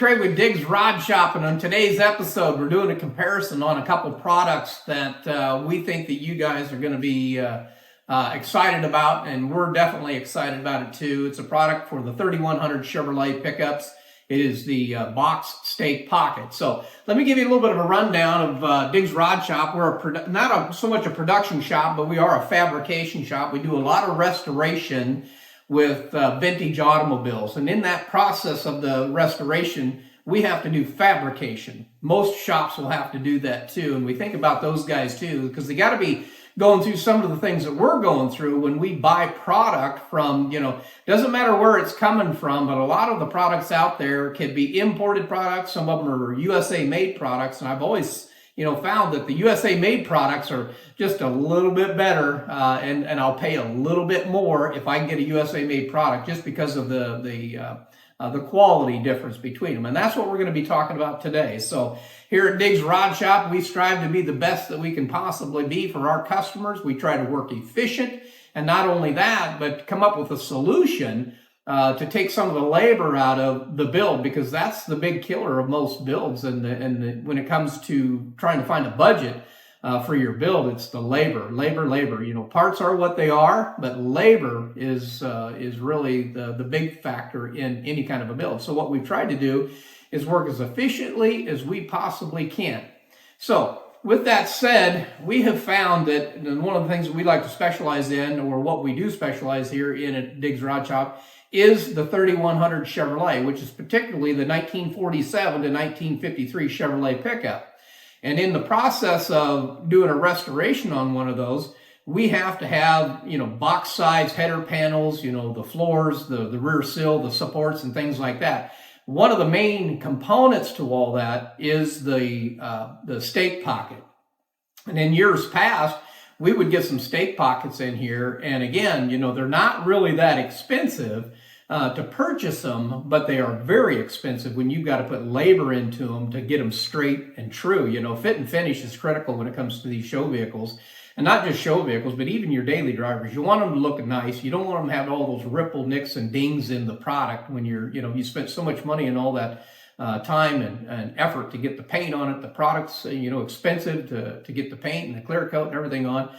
Trey with Diggs Rod Shop, and on today's episode, we're doing a comparison on a couple products that we think that you guys are going to be excited about, and we're definitely excited about it too. It's a product for the 3100 Chevrolet pickups. It is the box stake pocket. So let me give you a little bit of a rundown of Diggs Rod Shop. We're not so much a production shop, but we are a fabrication shop. We do a lot of restoration with vintage automobiles. And in that process of the restoration, we have to do fabrication. Most shops will have to do that too. And we think about those guys too, because they got to be going through some of the things that we're going through when we buy product from, doesn't matter where it's coming from, but a lot of the products out there can be imported products. Some of them are USA made products. And I've always found that the USA made products are just a little bit better, and I'll pay a little bit more if I can get a USA made product just because of the quality difference between them. And that's what we're going to be talking about today. So here at Diggs Rod Shop, we strive to be the best that we can possibly be for our customers. We try to work efficient, and not only that, but come up with a solution to take some of the labor out of the build, because that's the big killer of most builds. And when it comes to trying to find a budget for your build, it's the labor. Parts are what they are, but labor is really the big factor in any kind of a build. So what we've tried to do is work as efficiently as we possibly can. So with that said, we have found that one of the things that we like to specialize in, or what we do specialize here in a Diggs Rod Shop, is the 3100 Chevrolet, which is particularly the 1947 to 1953 Chevrolet pickup. And in the process of doing a restoration on one of those, we have to have, box sides, header panels, the floors, the rear sill, the supports, and things like that. One of the main components to all that is the stake pocket. And in years past, we would get some stake pockets in here. And again, they're not really that expensive to purchase them, but they are very expensive when you've got to put labor into them to get them straight and true. Fit and finish is critical when it comes to these show vehicles. And not just show vehicles, but even your daily drivers. You want them to look nice. You don't want them to have all those ripple, nicks, and dings in the product when you spent so much money and all that time and effort to get the paint on it. The product's, expensive to get the paint and the clear coat and everything on.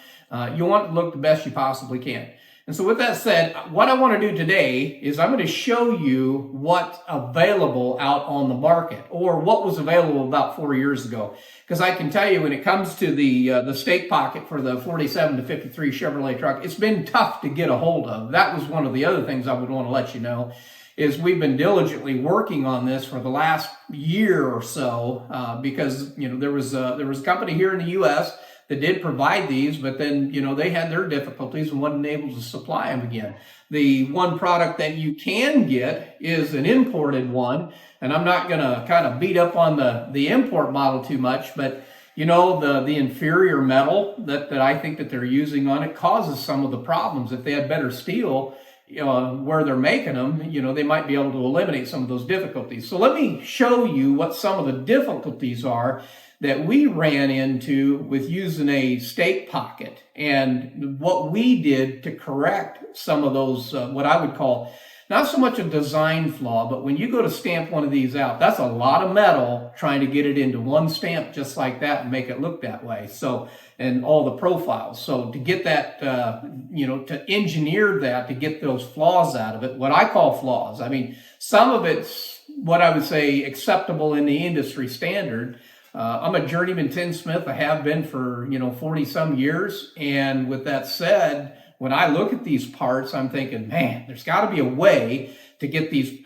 You want it to look the best you possibly can. And so with that said, what I want to do today is I'm going to show you what's available out on the market, or what was available about 4 years ago. Because I can tell you, when it comes to the stake pocket for the 47 to 53 Chevrolet truck, it's been tough to get a hold of. That was one of the other things I would want to let you know, is we've been diligently working on this for the last year or so, because there was a company here in the U.S. that did provide these, but then they had their difficulties and wasn't able to supply them again. The one product that you can get is an imported one, and I'm not going to kind of beat up on the import model too much, but the inferior metal that I think that they're using on it causes some of the problems. If they had better steel, where they're making them, they might be able to eliminate some of those difficulties. So let me show you what some of the difficulties are that we ran into with using a stake pocket, and what we did to correct some of those, what I would call, not so much a design flaw, but when you go to stamp one of these out, that's a lot of metal trying to get it into one stamp just like that and make it look that way. So, and all the profiles. So to get that, to engineer that, to get those flaws out of it, what I call flaws. I mean, some of it's what I would say acceptable in the industry standard. I'm a journeyman tinsmith. I have been for, 40 some years. And with that said, when I look at these parts, I'm thinking, man, there's got to be a way to get these,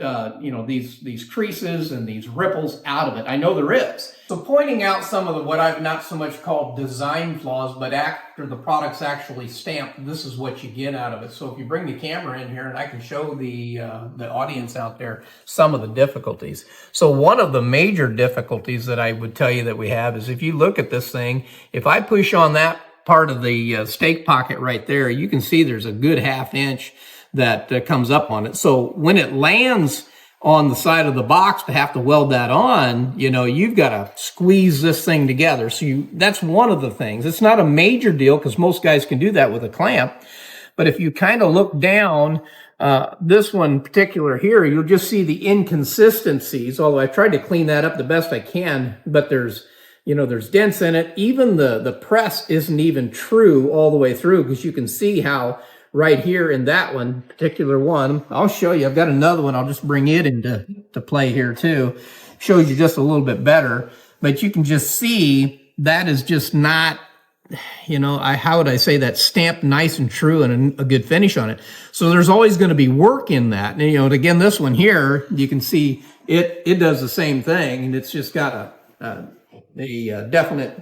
these creases and these ripples out of it. I know there is. So pointing out some of what I've not so much called design flaws, but after the product's actually stamped, this is what you get out of it. So if you bring the camera in here, and I can show the audience out there some of the difficulties. So one of the major difficulties that I would tell you that we have is, if you look at this thing, if I push on that part of the stake pocket right there, you can see there's a good ½ inch that comes up on it. So when it lands on the side of the box to have to weld that on, you've got to squeeze this thing together. So that's one of the things. It's not a major deal because most guys can do that with a clamp. But if you kind of look down This one particular here, you'll just see the inconsistencies, although I tried to clean that up the best I can, but there's dents in it. Even the press isn't even true all the way through, because you can see how right here in that one, particular one, I'll show you. I've got another one. I'll just bring it into play here too. Shows you just a little bit better, but you can just see that is just not, how would I say that, stamped nice and true and a good finish on it. So there's always going to be work in that. And, again, this one here, you can see it does the same thing, and it's just got a definite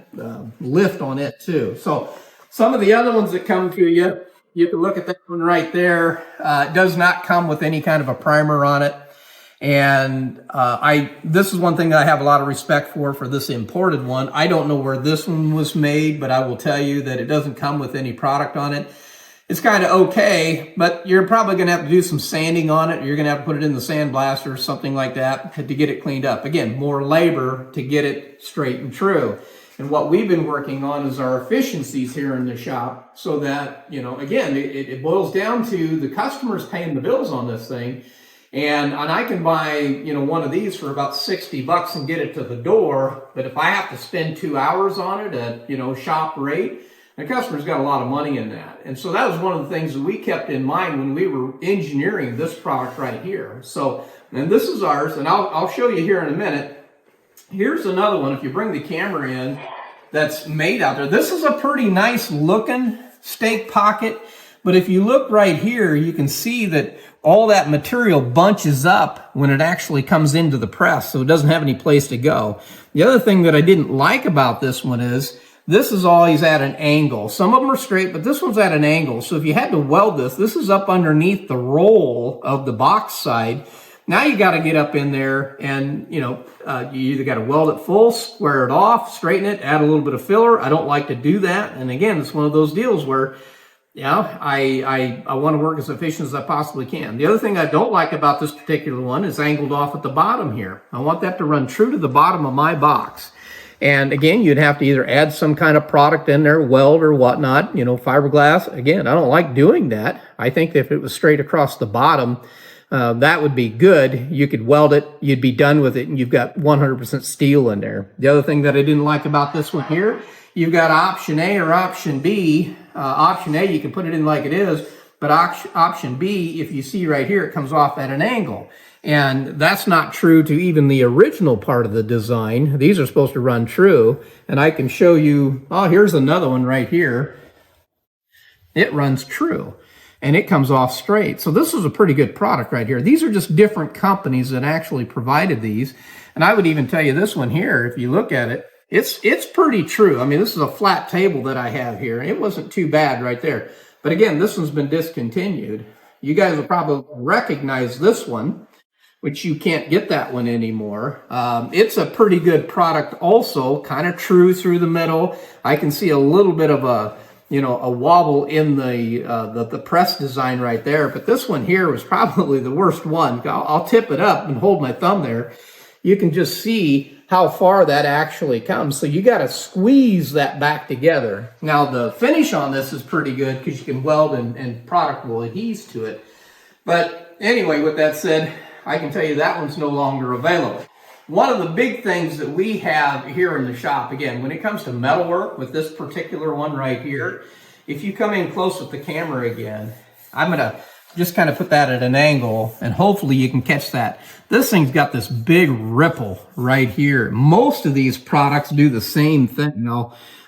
lift on it too. So some of the other ones that come to you, you can look at that one right there. It does not come with any kind of a primer on it. And this is one thing that I have a lot of respect for this imported one. I don't know where this one was made, but I will tell you that it doesn't come with any product on it. It's kind of okay, but you're probably going to have to do some sanding on it. You're going to have to put it in the sandblaster or something like that to get it cleaned up. Again, more labor to get it straight and true. And what we've been working on is our efficiencies here in the shop, so that, again, it boils down to the customers paying the bills on this thing. And I can buy, one of these for about $60 and get it to the door. But if I have to spend 2 hours on it at, shop rate, the customer's got a lot of money in that. And so that was one of the things that we kept in mind when we were engineering this product right here. So, and this is ours, and I'll show you here in a minute. Here's another one, if you bring the camera in, that's made out there. This is a pretty nice looking stake pocket, but if you look right here, you can see that all that material bunches up when it actually comes into the press, so it doesn't have any place to go. The other thing that I didn't like about this one is, this is always at an angle. Some of them are straight, but this one's at an angle. So if you had to weld this is up underneath the roll of the box side. Now you got to get up in there and, you either got to weld it full, square it off, straighten it, add a little bit of filler. I don't like to do that. And again, it's one of those deals where, I want to work as efficient as I possibly can. The other thing I don't like about this particular one is angled off at the bottom here. I want that to run true to the bottom of my box. And again, you'd have to either add some kind of product in there, weld or whatnot, fiberglass. Again, I don't like doing that. I think if it was straight across the bottom, that would be good. You could weld it, you'd be done with it, and you've got 100% steel in there. The other thing that I didn't like about this one here, you've got option A or option B. Option A, you can put it in like it is, but option B, if you see right here, it comes off at an angle. And that's not true to even the original part of the design. These are supposed to run true. And I can show you, here's another one right here. It runs true and it comes off straight. So this is a pretty good product right here. These are just different companies that actually provided these. And I would even tell you this one here, if you look at it, it's pretty true. I mean, this is a flat table that I have here. It wasn't too bad right there. But again, this one's been discontinued. You guys will probably recognize this one, which you can't get that one anymore. It's a pretty good product also, kind of true through the middle. I can see a little bit of a wobble in the press design right there, but this one here was probably the worst one. I'll tip it up and hold my thumb there. You can just see how far that actually comes. So you got to squeeze that back together. Now the finish on this is pretty good because you can weld and product will adhere to it. But anyway, with that said, I can tell you that one's no longer available. One of the big things that we have here in the shop, again, when it comes to metalwork with this particular one right here, if you come in close with the camera again, I'm going to just kind of put that at an angle and hopefully you can catch that. This thing's got this big ripple right here. Most of these products do the same thing.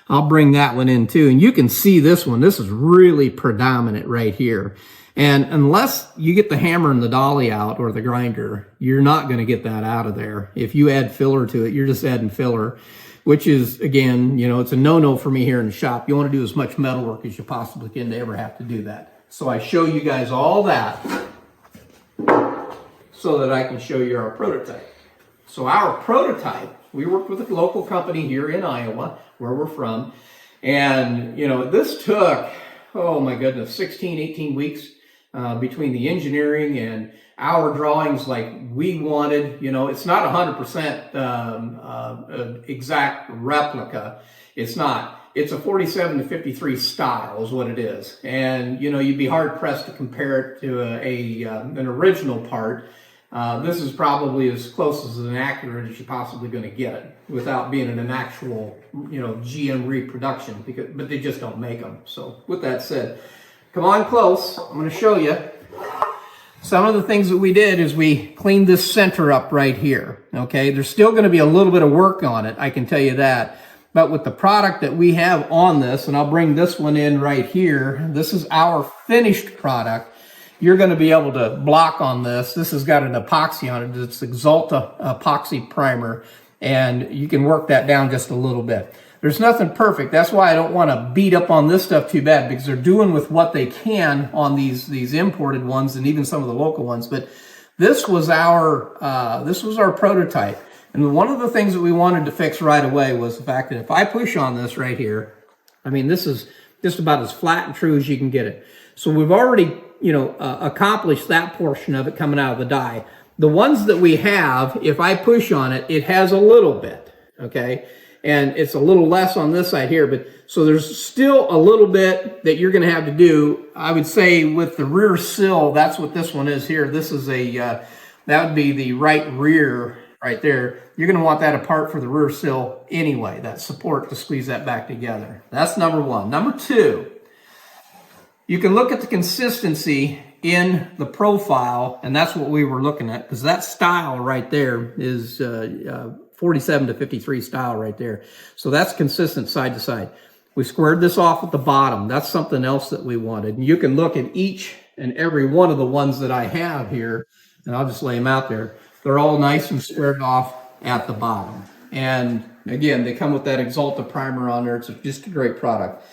I'll bring that one in too. And you can see this one. This is really predominant right here. And unless you get the hammer and the dolly out or the grinder, you're not going to get that out of there. If you add filler to it, you're just adding filler, which is, again, it's a no-no for me here in the shop. You want to do as much metal work as you possibly can to ever have to do that. So I show you guys all that so that I can show you our prototype. So our prototype, we worked with a local company here in Iowa, where we're from. And, this took, oh my goodness, 16, 18 weeks. Between the engineering and our drawings like we wanted. It's not 100% exact replica. It's not. it's a 47 to 53 style is what it is. And, you know, you'd be hard pressed to compare it to an original part. This is probably as close as an accurate as you're possibly going to get it without being in an actual, you know, GM reproduction, but they just don't make them. So with that said, come on close. I'm going to show you. Some of the things that we did is we cleaned this center up right here. Okay, there's still going to be a little bit of work on it, I can tell you that. But with the product that we have on this, and I'll bring this one in right here, this is our finished product. You're going to be able to block on this. This has got an epoxy on it. It's Axalta epoxy primer, and you can work that down just a little bit. There's nothing perfect. That's why I don't want to beat up on this stuff too bad, because they're doing with what they can on these imported ones and even some of the local ones. But this was our prototype. And one of the things that we wanted to fix right away was the fact that if I push on this right here, I mean, this is just about as flat and true as you can get it. So we've already, you know, accomplished that portion of it coming out of the die. The ones that we have, if I push on it, it has a little bit, okay? And it's a little less on this side here, but so there's still a little bit that you're going to have to do. I would say with the rear sill, that's what this one is here. This is that would be the right rear right there. You're going to want that apart for the rear sill anyway, that support to squeeze that back together. That's number one. Number two, you can look at the consistency in the profile, and that's what we were looking at, because that style right there is 47 to 53 style right there. So that's consistent side to side. We squared this off at the bottom. That's something else that we wanted. And you can look at each and every one of the ones that I have here, and I'll just lay them out there. They're all nice and squared off at the bottom. And again, they come with that Axalta primer on there. It's just a great product.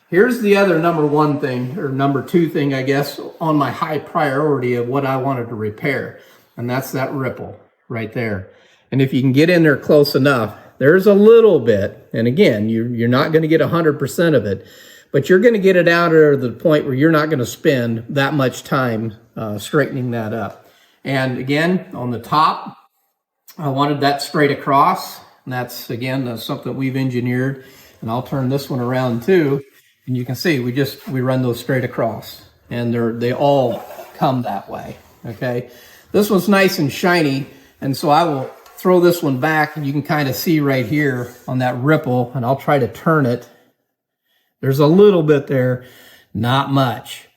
Here's the other number one thing, or number two thing, I guess, on my high priority of what I wanted to repair. And that's that ripple right there. And if you can get in there close enough, there's a little bit. And again, you're not going to get 100% of it, but you're going to get it out to the point where you're not going to spend that much time straightening that up. And again, on the top, I wanted that straight across. And that's, again, that's something we've engineered. And I'll turn this one around too. And you can see we run those straight across. And they all come that way, okay? This one's nice and shiny. And so I will throw this one back, and you can kind of see right here on that ripple, and I'll try to turn it. There's a little bit there, not much.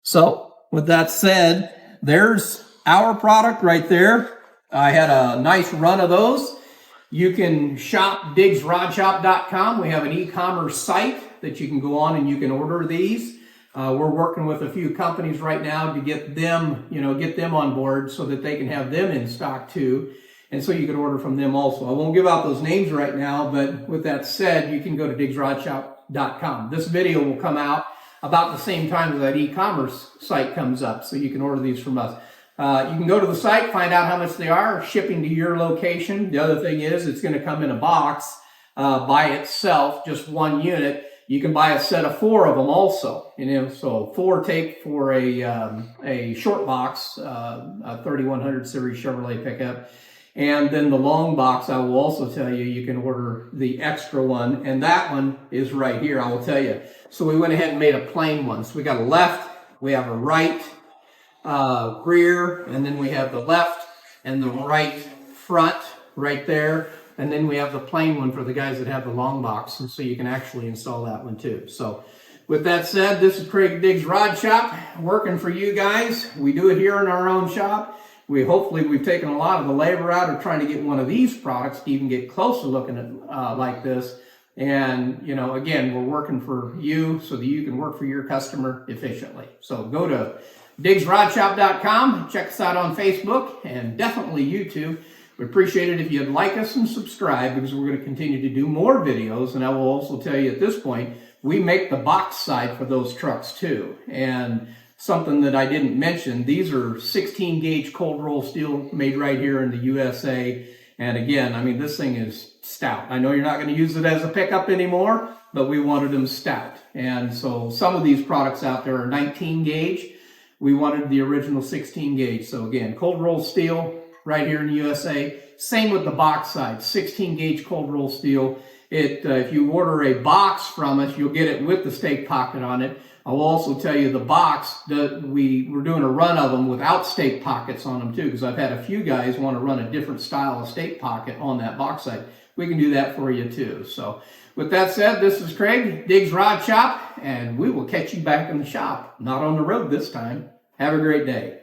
So with that said, there's our product right there. I had a nice run of those. You can shop DiggsRodShop.com. We have an e-commerce site that you can go on and you can order these. We're working with a few companies right now to get them, get them on board so that they can have them in stock too. And so you can order from them also. I won't give out those names right now, but with that said, you can go to DiggsRodShop.com. This video will come out about the same time that e-commerce site comes up, so you can order these from us. You can go to the site, find out how much they are, shipping to your location. The other thing is it's going to come in a box by itself, just one unit. You can buy a set of 4 of them also. So 4 take for a short box, a 3100 series Chevrolet pickup. And then the long box, I will also tell you, you can order the extra one. And that one is right here, I will tell you. So we went ahead and made a plain one. So we got a left, we have a right rear, and then we have the left and the right front right there. And then we have the plain one for the guys that have the long box. And so you can actually install that one too. So with that said, this is Craig Diggs Rod Shop working for you guys. We do it here in our own shop. Hopefully we've taken a lot of the labor out of trying to get one of these products to even get closer looking at like this. And, again, we're working for you so that you can work for your customer efficiently. So go to DiggsRodShop.com, check us out on Facebook, and definitely YouTube. We appreciate it if you'd like us and subscribe, because we're going to continue to do more videos. And I will also tell you at this point, we make the box side for those trucks too. And something that I didn't mention, these are 16 gauge cold roll steel made right here in the USA. And again, I mean, this thing is stout. I know you're not going to use it as a pickup anymore, but we wanted them stout. And so some of these products out there are 19 gauge. We wanted the original 16 gauge. So again, cold roll steel, right here in the USA. Same with the box side, 16 gauge cold roll steel. If you order a box from us, you'll get it with the stake pocket on it. I'll also tell you the box, we're doing a run of them without stake pockets on them too, because I've had a few guys want to run a different style of stake pocket on that box side. We can do that for you too. So with that said, this is Craig, Diggs Rod Shop, and we will catch you back in the shop. Not on the road this time. Have a great day.